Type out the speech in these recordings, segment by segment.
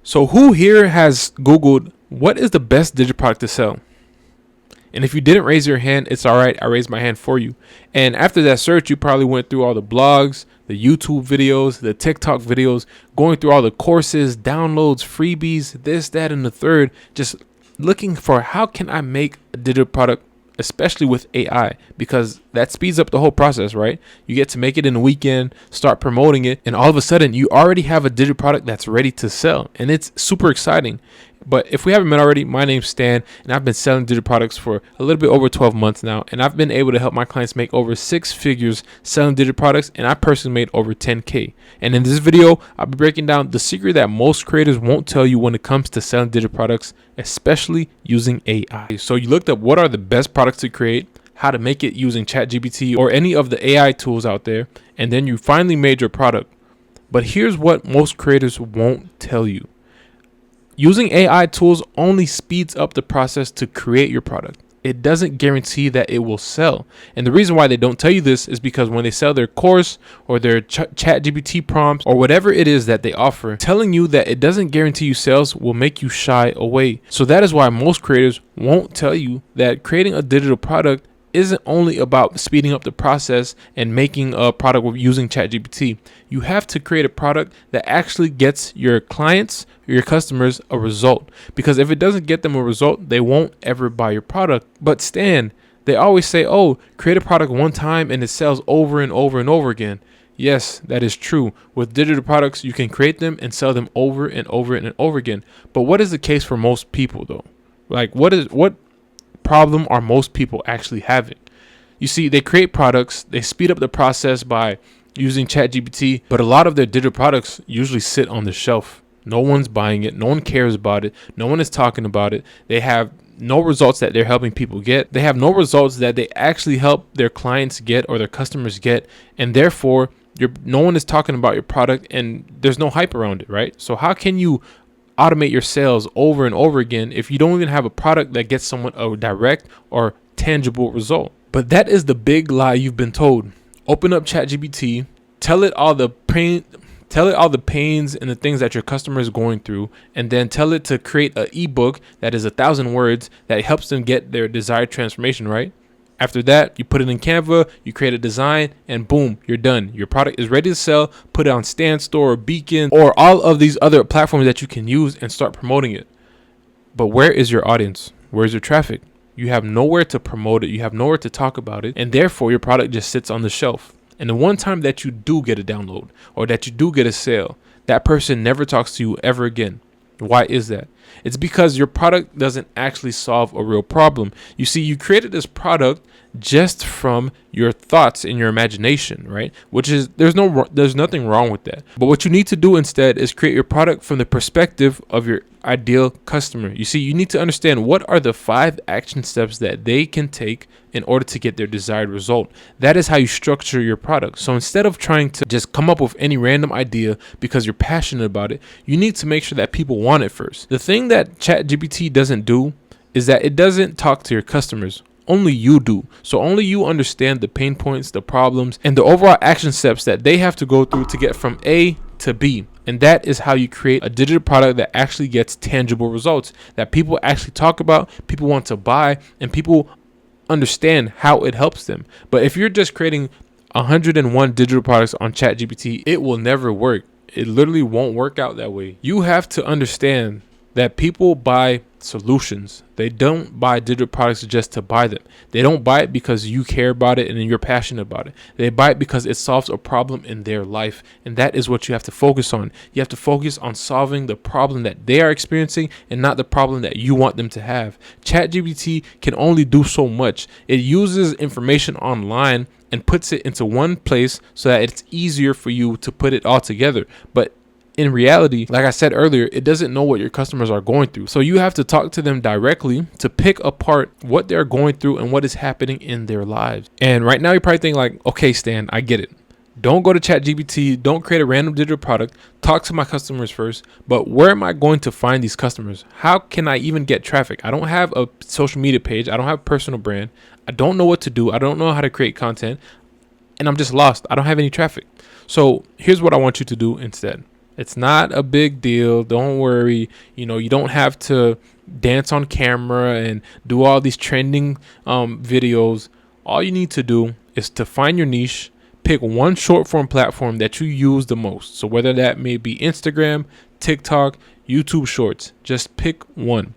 So who here has Googled what is the best digital product to sell? And if you didn't raise your hand, it's all right. I raised my hand for you. And after that search, you probably went through all the blogs, the YouTube videos, the TikTok videos, going through all the courses, downloads, freebies, this, that, and the third, just looking for how can I make a digital product, especially with AI, because that speeds up the whole process, right? You get to make it in a weekend, start promoting it, and all of a sudden you already have a digital product that's ready to sell, and it's super exciting. But if we haven't met already, my name's Stan, and I've been selling digital products for a little bit over 12 months now, and I've been able to help my clients make over 6 figures selling digital products, and I personally made over 10K. And in this video, I'll be breaking down the secret that most creators won't tell you when it comes to selling digital products, especially using AI. So you looked up what are the best products to create, how to make it using ChatGPT or any of the AI tools out there, and then you finally made your product. But here's what most creators won't tell you. Using AI tools only speeds up the process to create your product. It doesn't guarantee that it will sell. And the reason why they don't tell you this is because when they sell their course or their ChatGPT prompts or whatever it is that they offer, telling you that it doesn't guarantee you sales will make you shy away. So that is why most creators won't tell you that creating a digital product isn't only about speeding up the process and making a product using ChatGPT. You have to create a product that actually gets your clients, your customers, a result. Because if it doesn't get them a result, they won't ever buy your product. But Stan, they always say, oh, create a product one time and it sells over and over and over again. Yes, that is true. With digital products, you can create them and sell them over and over and over again. But what is the case for most people though? Like what problem are most people actually having? You see, they create products, they speed up the process by using ChatGPT, but a lot of their digital products usually sit on the shelf. No one's buying it, no one cares about it, no one is talking about it. They have no results that they're helping people get. They have no results that they actually help their clients get or their customers get, and therefore no one is talking about your product and there's no hype around it, right? So how can you automate your sales over and over again if you don't even have a product that gets someone a direct or tangible result? But that is the big lie you've been told. Open up ChatGPT, tell it all the pains and the things that your customer is going through, and then tell it to create an ebook that is 1,000 words that helps them get their desired transformation, right? After that, you put it in Canva, you create a design, and boom, you're done. Your product is ready to sell. Put it on Stan Store or Beacon or all of these other platforms that you can use and start promoting it. But where is your audience? Where's your traffic? You have nowhere to promote it. You have nowhere to talk about it. And therefore, your product just sits on the shelf. And the one time that you do get a download or that you do get a sale, that person never talks to you ever again. Why is that? It's because your product doesn't actually solve a real problem. You see, you created this product just from your thoughts and your imagination, right? Which is, there's nothing wrong with that. But what you need to do instead is create your product from the perspective of your ideal customer. You see, you need to understand what are the 5 action steps that they can take in order to get their desired result. That is how you structure your product. So instead of trying to just come up with any random idea because you're passionate about it, you need to make sure that people want it first. The thing that ChatGPT doesn't do is that it doesn't talk to your customers. Only you do. So only you understand the pain points, the problems, and the overall action steps that they have to go through to get from A to B. And that is how you create a digital product that actually gets tangible results, that people actually talk about, people want to buy, and people understand how it helps them. But if you're just creating 101 digital products on ChatGPT, it will never work. It literally won't work out that way. You have to understand that people buy solutions. They don't buy digital products just to buy them. They don't buy it because you care about it and you're passionate about it. They buy it because it solves a problem in their life. And that is what you have to focus on. You have to focus on solving the problem that they are experiencing and not the problem that you want them to have. ChatGPT can only do so much. It uses information online and puts it into one place so that it's easier for you to put it all together. But in reality, like I said earlier, it doesn't know what your customers are going through. So you have to talk to them directly to pick apart what they're going through and what is happening in their lives. And right now you're probably thinking like, okay, Stan, I get it. Don't go to ChatGPT. Don't create a random digital product. Talk to my customers first. But where am I going to find these customers? How can I even get traffic? I don't have a social media page. I don't have a personal brand. I don't know what to do. I don't know how to create content. And I'm just lost. I don't have any traffic. So here's what I want you to do instead. It's not a big deal. Don't worry. You don't have to dance on camera and do all these trending videos. All you need to do is to find your niche, pick one short form platform that you use the most. So whether that may be Instagram, TikTok, YouTube Shorts, just pick one.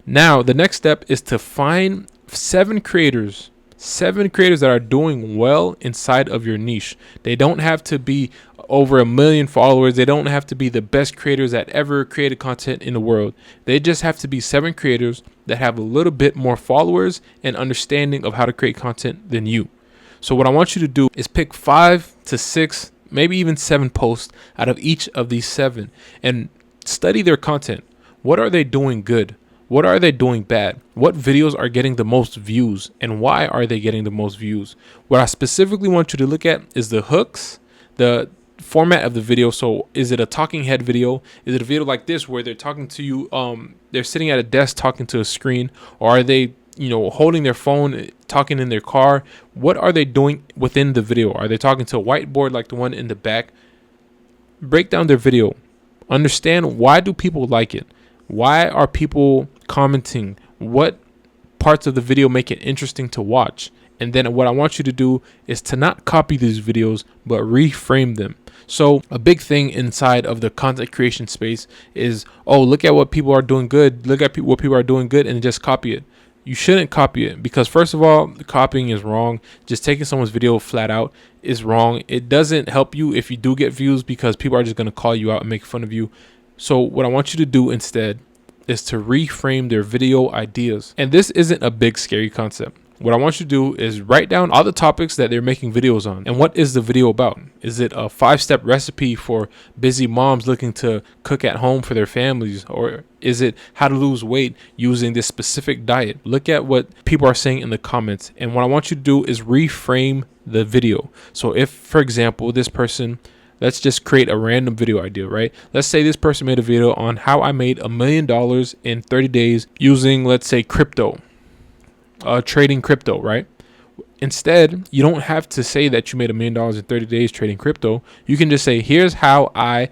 Now, the next step is to find seven creators that are doing well inside of your niche. They don't have to be over 1 million followers. They don't have to be the best creators that ever created content in the world. They just have to be 7 creators that have a little bit more followers and understanding of how to create content than you. So what I want you to do is pick 5 to 6, maybe even 7 posts out of each of these 7 and study their content. What are they doing good? What are they doing bad? What videos are getting the most views and why are they getting the most views? What I specifically want you to look at is the hooks, the format of the video. So is it a talking head video? Is it a video like this where they're talking to you, they're sitting at a desk talking to a screen, or are they holding their phone, talking in their car? What are they doing within the video? Are they talking to a whiteboard like the one in the back? Break down their video. Understand, why do people like it? Why are people commenting? What parts of the video make it interesting to watch? And then what I want you to do is to not copy these videos, but reframe them. So a big thing inside of the content creation space is, look at what people are doing good. Look at what people are doing good and just copy it. You shouldn't copy it, because first of all, copying is wrong. Just taking someone's video flat out is wrong. It doesn't help you if you do get views, because people are just going to call you out and make fun of you. So what I want you to do instead is to reframe their video ideas. And this isn't a big scary concept. What I want you to do is write down all the topics that they're making videos on. And what is the video about? Is it a 5-step recipe for busy moms looking to cook at home for their families? Or is it how to lose weight using this specific diet? Look at what people are saying in the comments. And what I want you to do is reframe the video. So if, for example, this person, let's just create a random video idea, right? Let's say this person made a video on how I made $1 million in 30 days using, let's say, crypto. Trading crypto, right? Instead, you don't have to say that you made $1 million in 30 days trading crypto. You can just say, here's how I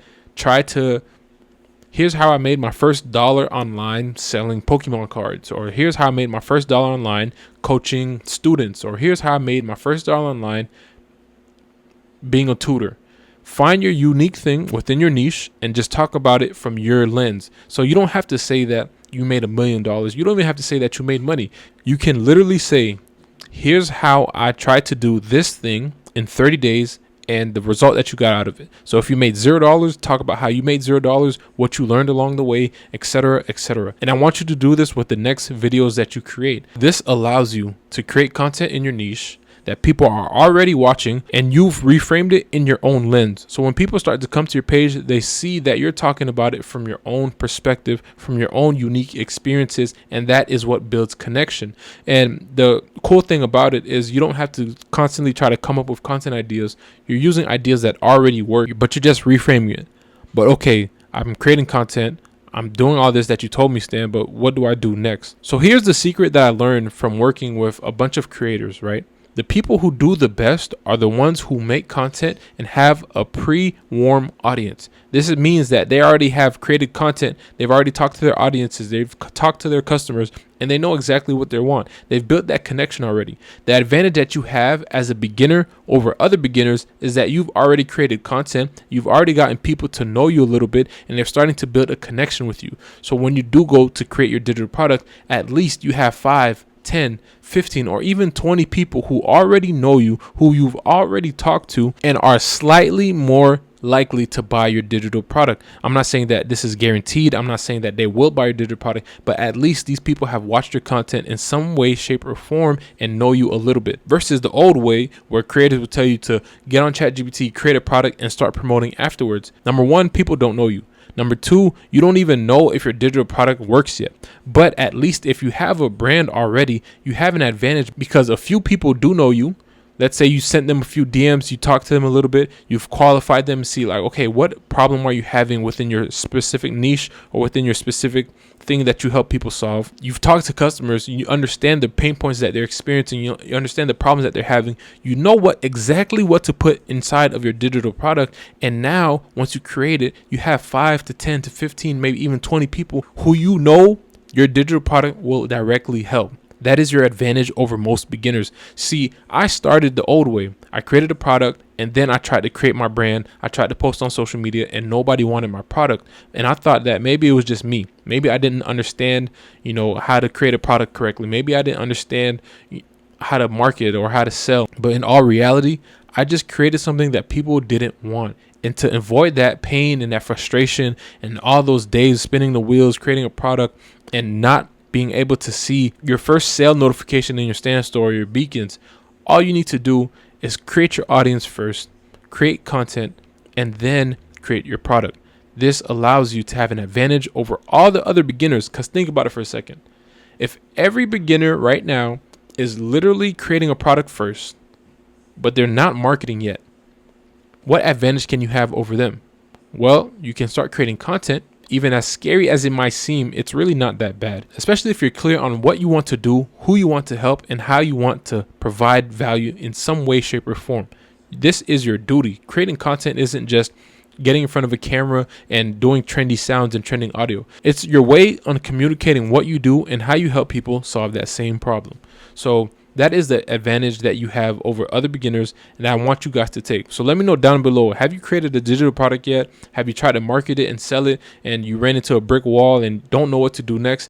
made my first dollar online selling Pokemon cards, or here's how I made my first dollar online coaching students, or here's how I made my first dollar online being a tutor. Find your unique thing within your niche and just talk about it from your lens. So you don't have to say that you made $1 million. You don't even have to say that you made money. You can literally say, here's how I tried to do this thing in 30 days and the result that you got out of it. So if you made $0, talk about how you made $0, what you learned along the way, etc., etc. And I want you to do this with the next videos that you create. This allows you to create content in your niche that people are already watching, and you've reframed it in your own lens. So when people start to come to your page, they see that you're talking about it from your own perspective, from your own unique experiences, and that is what builds connection. And the cool thing about it is you don't have to constantly try to come up with content ideas. You're using ideas that already work, but you're just reframing it. But okay, I'm creating content, I'm doing all this that you told me, Stan, but what do I do next? So here's the secret that I learned from working with a bunch of creators, right? The people who do the best are the ones who make content and have a pre-warm audience. This means that they already have created content. They've already talked to their audiences. They've talked to their customers, and they know exactly what they want. They've built that connection already. The advantage that you have as a beginner over other beginners is that you've already created content. You've already gotten people to know you a little bit, and they're starting to build a connection with you. So when you do go to create your digital product, at least you have 5, 10, 15, or even 20 people who already know you, who you've already talked to, and are slightly more likely to buy your digital product. I'm not saying that this is guaranteed. I'm not saying that they will buy your digital product, but at least these people have watched your content in some way, shape, or form and know you a little bit, versus the old way where creators will tell you to get on ChatGPT, create a product, and start promoting afterwards. Number one, people don't know you. Number two, you don't even know if your digital product works yet. But at least if you have a brand already, you have an advantage because a few people do know you. Let's say you sent them a few DMs, you talked to them a little bit, you've qualified them, see like, okay, what problem are you having within your specific niche or within your specific thing that you help people solve. You've talked to customers, you understand the pain points that they're experiencing, you understand the problems that they're having, you know exactly what to put inside of your digital product. And now once you create it, you have 5 to 10 to 15, maybe even 20 people who you know your digital product will directly help. That is your advantage over most beginners. See, I started the old way. I created a product and then I tried to create my brand. I tried to post on social media and nobody wanted my product. And I thought that maybe it was just me. Maybe I didn't understand, how to create a product correctly. Maybe I didn't understand how to market or how to sell. But in all reality, I just created something that people didn't want. And to avoid that pain and that frustration and all those days spinning the wheels, creating a product and not being able to see your first sale notification in your stand store or your beacons, all you need to do is create your audience first, create content, and then create your product. This allows you to have an advantage over all the other beginners, because think about it for a second. If every beginner right now is literally creating a product first, but they're not marketing yet, what advantage can you have over them? Well, you can start creating content. Even as scary as it might seem, it's really not that bad, especially if you're clear on what you want to do, who you want to help, and how you want to provide value in some way, shape, or form. This is your duty. Creating content isn't just getting in front of a camera and doing trendy sounds and trending audio. It's your way on communicating what you do and how you help people solve that same problem. So that is the advantage that you have over other beginners, and I want you guys to take. So let me know down below, have you created a digital product yet? Have you tried to market it and sell it and you ran into a brick wall and don't know what to do next?